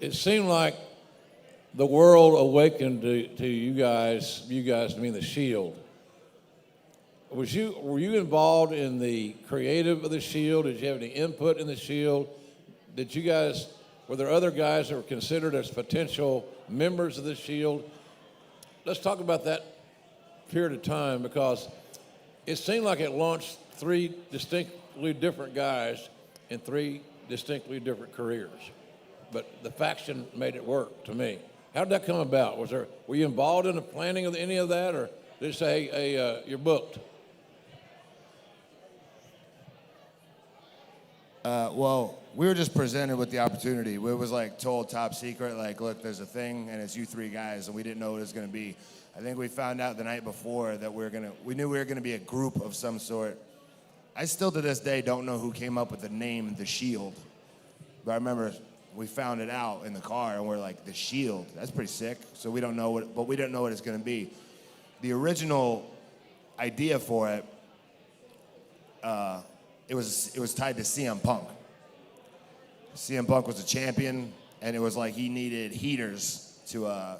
it seemed like the world awakened to you guys, I mean the SHEILD. Were you involved in the creative of the SHEILD? Did you have any input in the SHEILD? Were there other guys that were considered as potential members of the SHEILD? Let's talk about that period of time, because it seemed like it launched three distinctly different guys in three distinctly different careers. But the faction made it work to me. How did that come about? Were you involved in the planning of any of that, or did you say, hey, you're booked? Well, we were just presented with the opportunity. We was like told top secret, like, look, there's a thing, and it's you three guys, and we didn't know what it was going to be. I think we found out the night before that we knew we were going to be a group of some sort. I still to this day don't know who came up with the name The SHEILD, but I remember we found it out in the car, and we're like, The SHEILD, that's pretty sick. So we didn't know what it's going to be. The original idea for it, it was tied to CM Punk. CM Punk was a champion, and it was like he needed heaters to,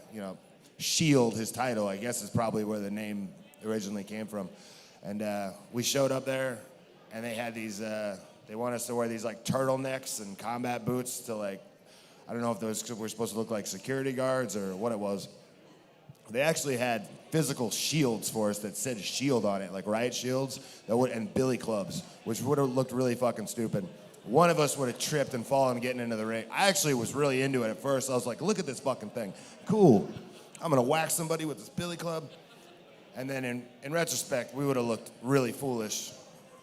shield his title. I guess is probably where the name originally came from. And we showed up there, and they had these, they want us to wear these like turtlenecks and combat boots to like, I don't know if those were supposed to look like security guards or what it was. They actually had physical shields for us that said SHEILD on it, like riot shields, and billy clubs, which would have looked really fucking stupid. One of us would have tripped and fallen getting into the ring. I actually was really into it at first. I was like, look at this fucking thing. Cool. I'm going to whack somebody with this billy club. And then in retrospect, we would have looked really foolish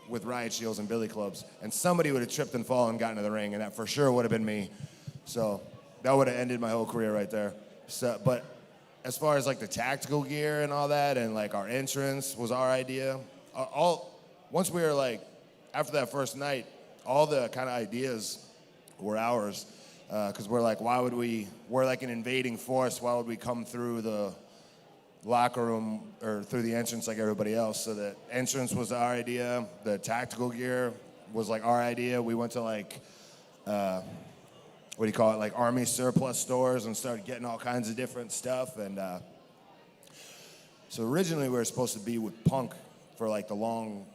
with riot shields and billy clubs. And somebody would have tripped and fallen and gotten into the ring, and that for sure would have been me. So that would have ended my whole career right there. So, but as far as like the tactical gear and all that, and like our entrance was our idea. Once we were like, after that first night, all the kind of ideas were ours. Because we're like, we're like an invading force. Why would we come through the locker room or through the entrance like everybody else? So the entrance was our idea. The tactical gear was like our idea. We went to like, like army surplus stores and started getting all kinds of different stuff. And so originally we were supposed to be with Punk for like the long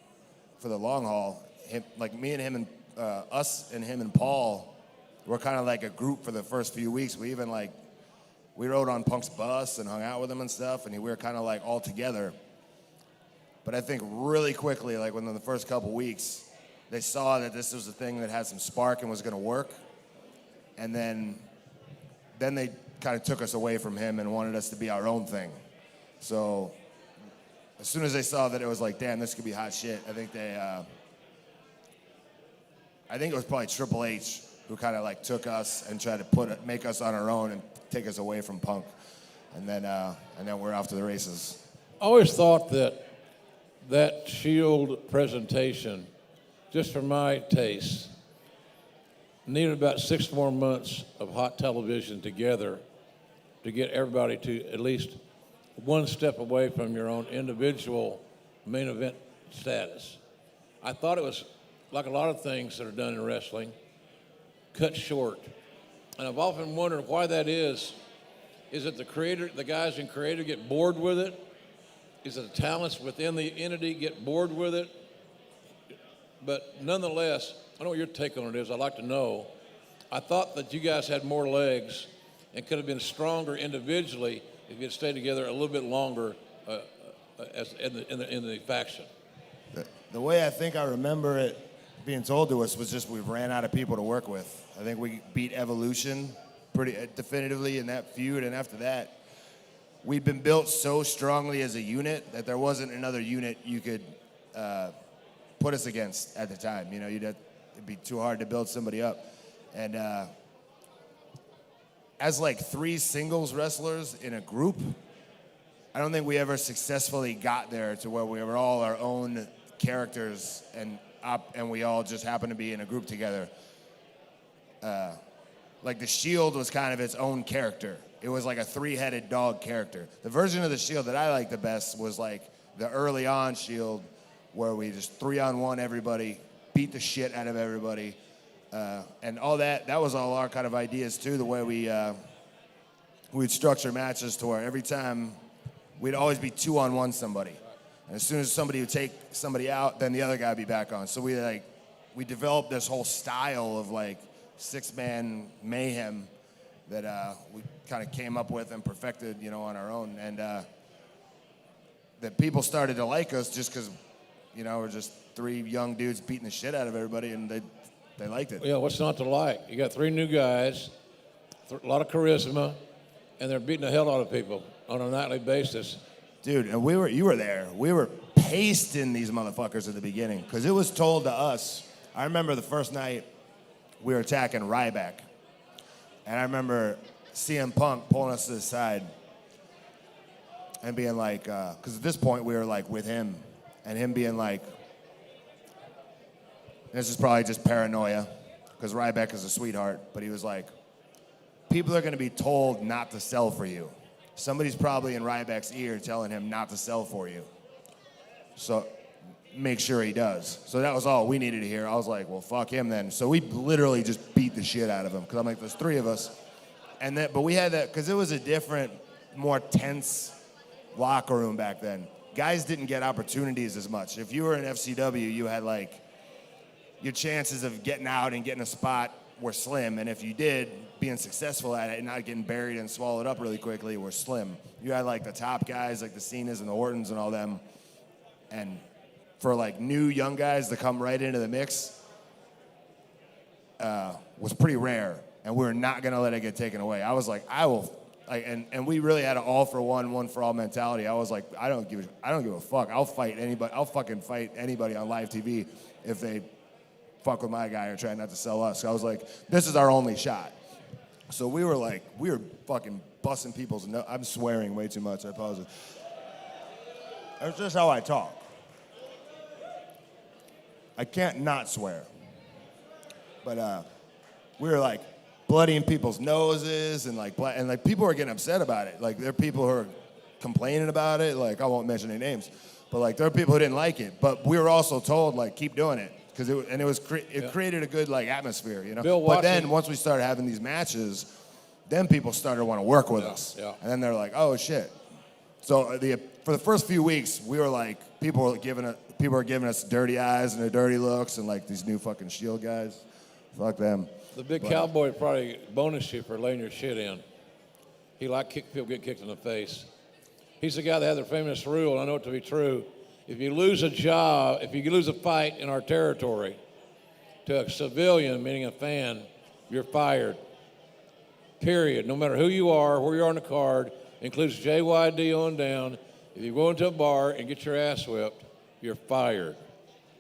haul. Me and him and us and him and Paul were kind of like a group for the first few weeks. We even we rode on Punk's bus and hung out with him and stuff, and we were kind of like all together. But I think really quickly, like within the first couple weeks, they saw that this was a thing that had some spark and was going to work. And then they kind of took us away from him and wanted us to be our own thing. So as soon as they saw that it was like, damn, this could be hot shit, I think it was probably Triple H who kind of like took us and tried to make us on our own and take us away from Punk. And then we're off to the races. I always thought that SHEILD presentation, just for my taste, needed about 6 more months of hot television together to get everybody to at least one step away from your own individual main event status. I thought it was like a lot of things that are done in wrestling, cut short. And I've often wondered why that is. Is it the guys in creative get bored with it? Is it the talents within the entity get bored with it? But nonetheless, I don't know what your take on it is. I'd like to know. I thought that you guys had more legs and could have been stronger individually if you'd stayed together a little bit longer in the faction. The way I think I remember it being told to us was just we ran out of people to work with. I think we beat Evolution pretty definitively in that feud, and after that, we'd been built so strongly as a unit that there wasn't another unit you could put us against at the time. You know, it'd be too hard to build somebody up. And as like 3 singles wrestlers in a group, I don't think we ever successfully got there to where we were all our own characters and we all just happened to be in a group together. Like the SHEILD was kind of its own character. It was like a 3-headed dog character. The version of the SHEILD that I liked the best was like the early on SHEILD, where we just 3-on-1 everybody, beat the shit out of everybody. And all that was all our kind of ideas too, the way we'd structure matches to where every time we'd always be 2-on-1 somebody. And as soon as somebody would take somebody out, then the other guy would be back on. So we developed this whole style of like 6-man mayhem that we kind of came up with and perfected, on our own. And that people started to like us just because, we're just 3 young dudes beating the shit out of everybody, and they liked it. Yeah, what's not to like? You got 3 new guys, a lot of charisma, and they're beating the hell out of people on a nightly basis. Dude, and you were there. We were pasting these motherfuckers at the beginning because it was told to us. I remember the first night we were attacking Ryback, and I remember CM Punk pulling us to the side and being like, because at this point we were like with him, and him being like, this is probably just paranoia because Ryback is a sweetheart, but he was like, people are going to be told not to sell for you. Somebody's probably in Ryback's ear telling him not to sell for you. So make sure he does. So that was all we needed to hear. I was like, well, fuck him then. So we literally just beat the shit out of him because I'm like, there's 3 of us. But we had that because it was a different, more tense locker room back then. Guys didn't get opportunities as much. If you were in FCW, you had like, your chances of getting out and getting a spot were slim, and if you did, being successful at it and not getting buried and swallowed up really quickly were slim. You had like the top guys, like the Cenas and the Ortons and all them, and for like new young guys to come right into the mix was pretty rare, and we were not gonna let it get taken away. I was like, and we really had an all for one for all mentality. I was like, I don't give a fuck. I'll fight anybody. I'll fucking fight anybody on live TV if they fuck with my guy or try not to sell us. So I was like, this is our only shot. So we were fucking busting people's nose. I'm swearing way too much, I apologize. That's just how I talk. I can't not swear. But we were like bloodying people's noses and like people were getting upset about it. Like there are people who are complaining about it. Like I won't mention any names, but like there are people who didn't like it. But we were also told like keep doing it. Because it created a good like atmosphere, But then once we started having these matches, then people started to want to work with us, and then they're like, "Oh shit!" So for the first few weeks, we were like, people were giving us dirty eyes and dirty looks, and like these new fucking Shield guys, fuck them. The big cowboy probably bonus you for laying your shit in. He liked people get kicked in the face. He's the guy that had the famous rule, and I know it to be true. If you lose a fight in our territory to a civilian, meaning a fan, you're fired. Period. No matter who you are, where you are on the card, includes JYD on down. If you go into a bar and get your ass whipped, you're fired.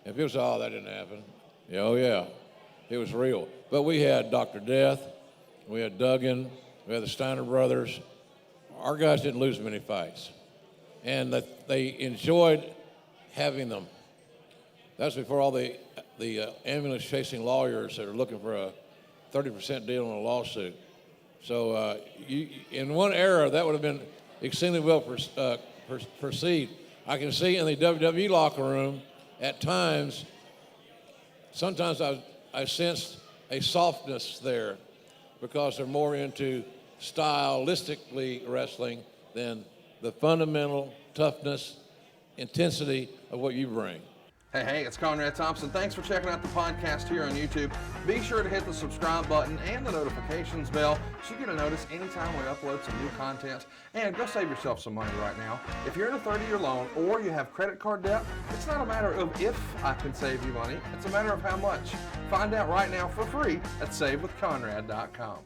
And people say, oh, that didn't happen. Yeah, oh, yeah. It was real. But we had Dr. Death. We had Duggan. We had the Steiner brothers. Our guys didn't lose many fights. And they enjoyed having them. That's before all the ambulance-chasing lawyers that are looking for a 30% deal on a lawsuit. So in one era, that would have been extremely well perceived. I can see in the WWE locker room, at times, sometimes I sensed a softness there because they're more into stylistically wrestling than the fundamental toughness, intensity of what you bring. Hey, it's Conrad Thompson. Thanks for checking out the podcast here on YouTube. Be sure to hit the subscribe button and the notifications bell so you get a notice anytime we upload some new content. And go save yourself some money right now. If you're in a 30-year loan or you have credit card debt, it's not a matter of if I can save you money. It's a matter of how much. Find out right now for free at SaveWithConrad.com.